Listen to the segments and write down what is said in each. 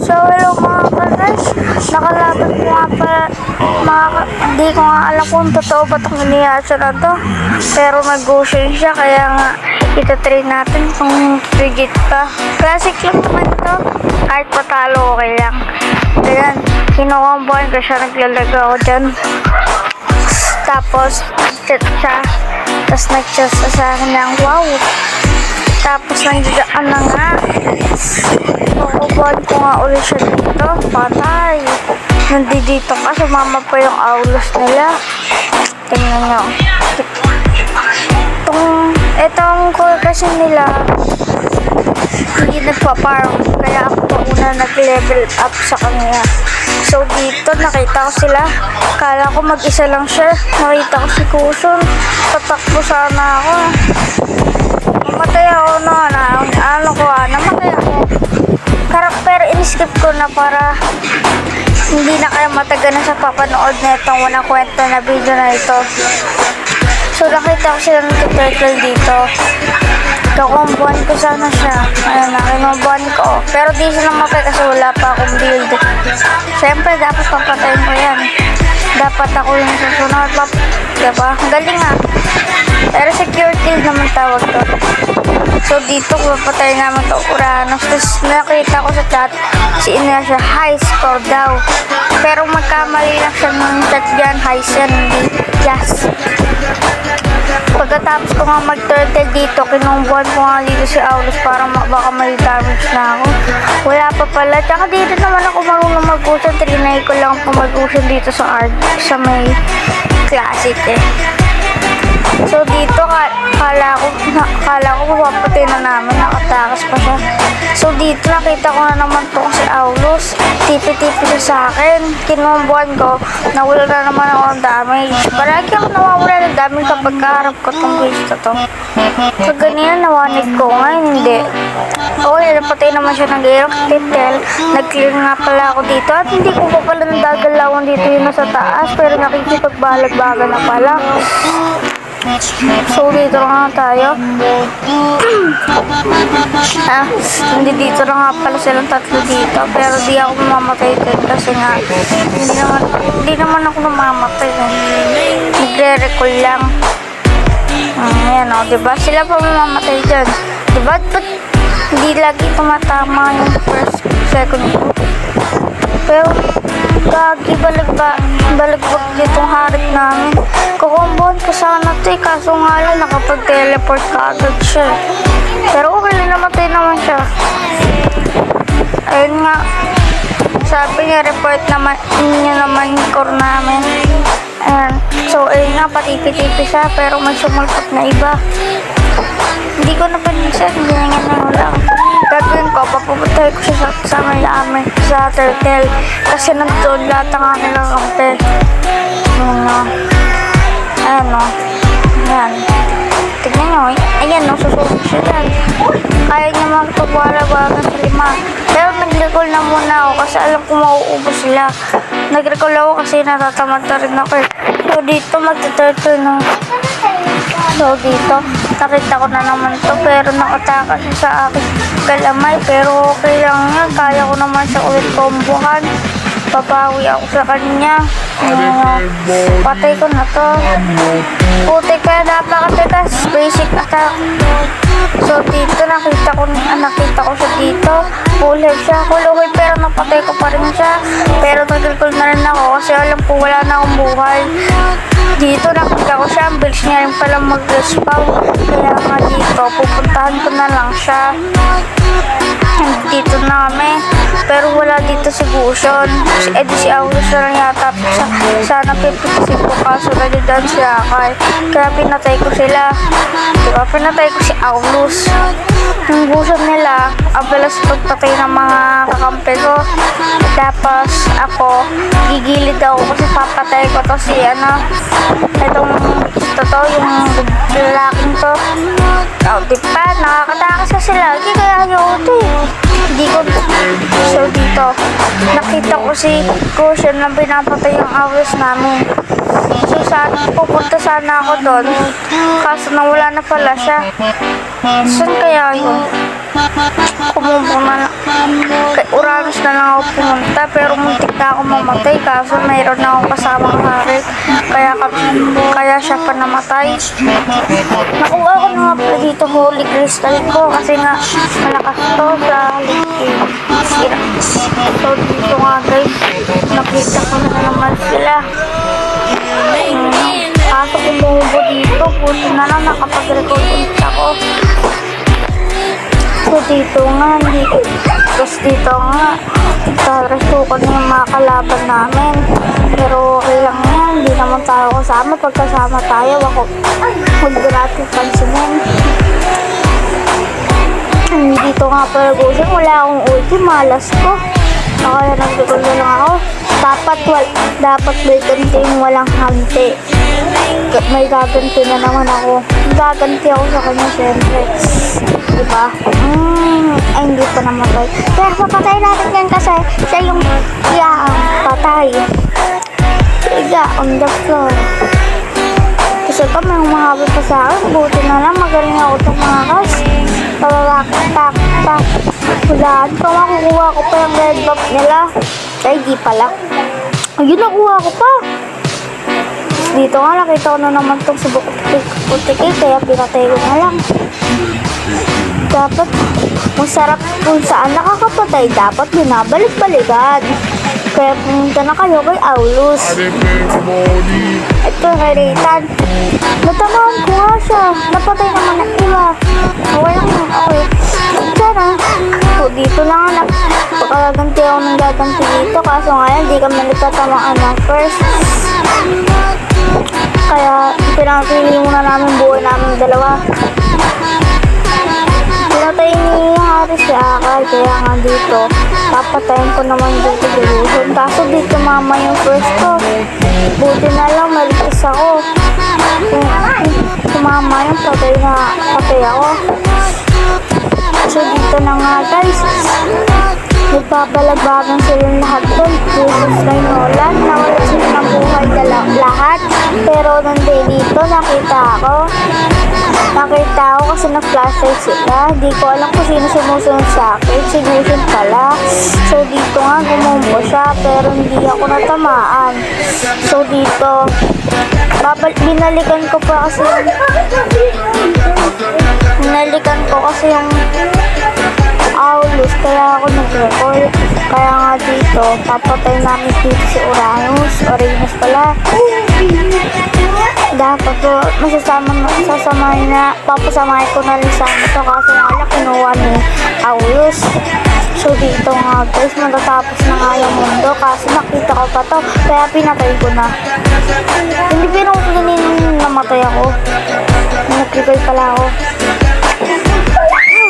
So, hello mga ka-Rush. Nakalaban ko nga pala, hindi ko nga alam kung totoo ba itong inihasa na to. Pero nag-ocean siya, kaya nga itatry natin kung legit pa. Classic lang naman to. Kahit patalo, okay lang. Ayan, kinukombohan ko siya, naglalaga ako dyan. Tapos, chat siya. Tapos nag-chat sa akin ng wow. Tapos nandiyan na nga. Kukubuhan ko nga ulit siya dito. Patay. Nandito ka. Sumama pa yung aulos nila. Tingnan nyo. Itong call kasi nila hindi nagpa-farm. Kaya ako pa una nag-level up sa kanila. So dito nakita ko sila. Kala ko mag-isa lang siya. Nakita ko si Kusun. Tatakbo sana ako. Namatay ako namatay ako. Pero in-skip ko na para hindi na kayo matagalan sa papanood na itong walang kwento na video na ito. So nakita ko sila ng turtle dito. Kakumbuhan ko sana siya. Ayun na, kinumbuhan ko. Pero di siya namatay kasi wala pa akong build. Siyempre dapat papatayin ko yan. Dapat ako yung susunod. Diba? Galing nga. Pero secure kill naman tawag to. So dito papatay naman to Uranus. Tapos nakita ko sa chat si Ina siya high score daw. Pero magkamali lang siya ng chat dyan. High siya, hindi yes. Pagkatapos ko nga mag-turtle dito, kinumbuhan ko nga dito si Aulus para baka may damage na ako. Wala pa pala. Tsaka dito naman ako marunong mag-usan. Trinay ko lang po mag-usan dito sa may classic eh. So dito kala ko mapapatay na namin, nakatakas pa siya. So dito nakita ko na naman po si Aulus, tipi-tipi siya sa akin. Kinumbuhan ko, nawala na naman ako ng damage. Palagi ako nawawala ng damage kapag kaharap ko itong base na to. So ganyan, nawanig ko, ngayon hindi. Okay, napatay naman siya ng Aerox Titel. Nag-clear nga pala ako dito at hindi ko pa pala nagagalawan dito yung nasa taas, pero nakikipagbalag-baga na pala. So dito nga tayo. Hindi dito na nga pala silang tatlo dito. Pero di ako mamamatay din kasi nga hindi naman ako mamamatay. Nagre-recall lang. Ayan o, diba? Sila pa mamamatay dyan. Diba? But hindi lagi tumatama yung first, second ko. Pero gagi, balagbag ditong harip namin. Kukumbuhan ko sana ito eh, kaso nga lang nakapag-teleport ka agad siya. Pero okay, namatay naman siya. Ayun nga, sabi niya report naman niya naman yung core namin. Ayan. So ayun nga, patipi-tipi siya pero may sumulpot na iba. Hindi ko na pinagsan, hindi na nga lang. Gagawin ko, papupuntahin ko siya sa may amin, sa turtle. Kasi nandun lahat ang aking kakampi. Ayan o. Ayan. Tignan nyo. Ayan o, susunod siya dyan. Kaya niya magpapalabagan sa 5. Pero nag-recall na muna ako kasi alam ko mauubos sila. Nag-recall ako kasi natatamad na rin ako eh. So dito magta-turtle na. So dito, nakita ko na naman to pero nakatakas siya sa akin kalamay. Pero okay lang yan, kaya ko naman siya ulit kombohan. Papawi ako sa kanya. Patay ko na to. Puti kaya napakatikas. Basic attack. So dito nakita ko siya dito. Full health siya. Kuluhoy pero napatay ko pa rin siya. Pero nag-recall na rin ako kasi alam ko wala na akong buhay. Dito nakita ko siya. Ang bilis niya rin pala mag-respawn. Kaya nga dito pupuntahan ko na lang siya. Dito na kami. Pero wala dito si Gusion. Si Aulus na lang yata. Sana pipitisip ko kaso nalidan si Akay. Kaya pinatay ko sila. Diba? Pinatay ko si Aulus. Yung Gusion nila, abalas pagpatay ng mga kakampi ko. Tapos ako, gigilid ako kasi papatay ko to si itong yung lalaking to. Diba? Nakakatakas kasi lagi kaya ayaw ito eh. Hindi ko. So dito nakita ko si Cushion na pinapatay yung hours namin. So, pupunta sana ako doon. Kaso nawala na pala siya. Saan kaya yun? Kay Uranus na lang ako pumunta, pero muntik na ako mamatay kaso mayroon na akong kasamang hari, kaya siya pa namatay. Nakuha ko na nga pala dito holy crystal ko kasi nga malakas to sa liquid. So dito nga guys, nakita ko na naman sila. Kaso kumubo dito, buti na lang nakapag-record ulit ako. So dito nga, tapos dito nga, restukan na yung mga kalaban namin. Pero okay lang yan, hindi naman tayo kasama. Pagkasama tayo, huwag natin pansinin. Dito nga pala Cushion, wala akong ulti, malas ko. Kaya nagdukol na lang ako. Dapat may ganti yung walang hanti. May gaganti na naman ako. Gaganti ako sa kanya syempre. Diba? Ay, hindi pa namatay. Pero papatay natin yan kasi siya yung patay. Siga on the floor. Kasi ito may umahabol pa sa akin. Buti na lang magaling ako tumakas. Tak. Hulaan ko, makukuha ko pa yung red buff nila. Ay, di pala. Ayun, nakuha ko pa. Dito nga, nakita ko na naman itong subok putikil, kaya pinatay ko na lang. Dapat, masarap kung saan nakakapatay, dapat binabalik-balikan. Kaya pumunta na kayo kay Aulus. Ito, kay Raytan. Natamaan ko nga siya. Napatay naman ang iba. Walang okay. Sana, so dito lang anak. Pagkaganti ako ng gaganti dito. Kaso ngayon, di kami nagtatamaan ng first. Kaya, pinapili muna namin buhay namin dalawa. Pinatay ni Haris si Akay, kaya nga dito, papatayin ko naman dito Cushion. Kaso dito mama yung first ko. Buti na lang, maligtas ako. Kung mama yung patay ako. So dito na nga guys, nagpapalagbagan silang lahat doon. Jesus kay Nolan, nawala sila ng buhay lahat. Pero nung day dito, nakita ako kasi na-flashlight sila. Hindi ko alam kung sino sumusunod sa akin. Si Cushion pala. So dito nga, gumumpo siya, pero hindi ako natamaan. So dito, binalikan ko kasi yung Aulus, kaya ako nag-record. Kaya nga dito, papatay namin dito si Uranus pala. Dapat po, papasamahin ko na rin sa ito kaso nga kinuha ni Aulus. So dito nga guys, matatapos na nga yung mundo kaso nakita ko pa to, kaya pinatay ko na. Hindi pinuninin namatay ako. Nag-record pala ako.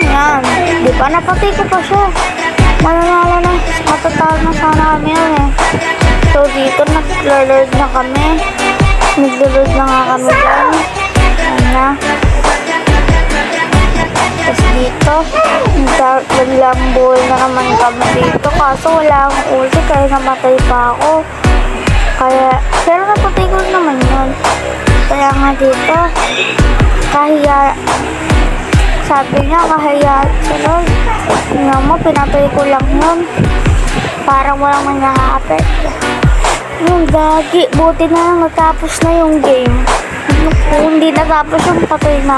Yan, di ba napatay ko pa siya. Matatalo na sana kami yun eh. So dito nag-lord na kami. Nag-lord na nga kami dyan. Ayan na. Tapos dito, naglang buhay na naman kami dito. Kaso wala akong ulti kaya namatay pa ako. Pero napatay ko naman yun. Kaya nga dito, sabi niya, kahiya sa Lord. Tingnan mo, pinatay ko lang yun. Parang walang mangyakapit. Yung gagi, buti na lang natapos na yung game. Kung hindi natapos yung patay na.